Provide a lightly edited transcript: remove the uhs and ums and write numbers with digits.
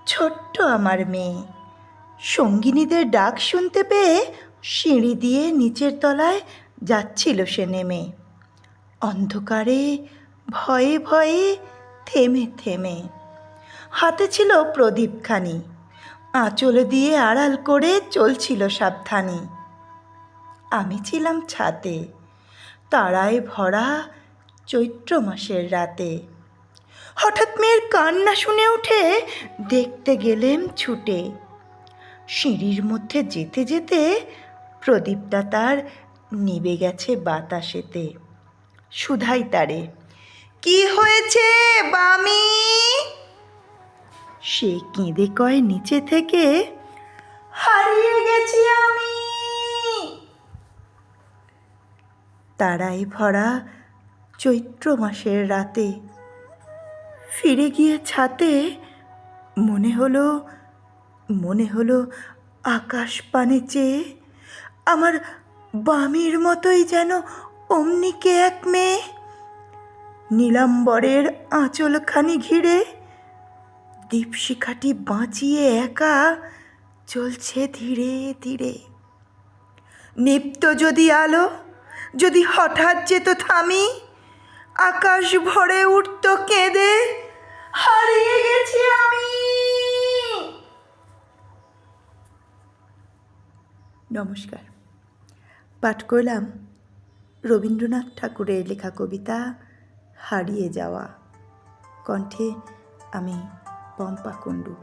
ছোট্ট আমার মেয়ে। সঙ্গিনীদের ডাক শুনতে পেয়ে সিঁড়ি দিয়ে নিচের তলায় যাচ্ছিল সে নেমে, অন্ধকারে ভয়ে ভয়ে থেমে থেমে। হাতে ছিল প্রদীপখানি, আঁচল দিয়ে আড়াল করে চলছিল সাবধানে। আমি ছিলাম ছাতে, তারায় ভরা চৈত্র মাসের রাতে। হঠাৎ মেয়ের কান্না শুনে উঠে দেখতে গেলেম ছুটে। সিঁড়ির মধ্যে যেতে যেতে প্রদীপটা তার নিভে গেছে বাতাসেতে। শুধাই তারে, কি হয়েছে বামি? সে কেঁদে কয় নিচে থেকে, হারিয়ে গেছি আমি। তারায় ভরা চৈত্র মাসের রাতে ফিরে গিয়ে ছাতে মনে হলো আকাশ পানে চেয়ে আমার বামির মতোই যেন অমনি কে এক মেয়ে, নীলাম্বরের আঁচলখানি ঘিরে দীপশিখাটি বাঁচিয়ে একা চলছে ধীরে ধীরে। নিপ্ত যদি আলো, যদি হঠাৎ যেত থামি, আকাশ ভরে উঠত কেঁদে, হারিয়ে গেছি আমি। নমস্কার। পাঠ করলাম রবীন্দ্রনাথ ঠাকুরের লেখা কবিতা হারিয়ে যাওয়া। কণ্ঠে আমি পম্পা কুণ্ডু।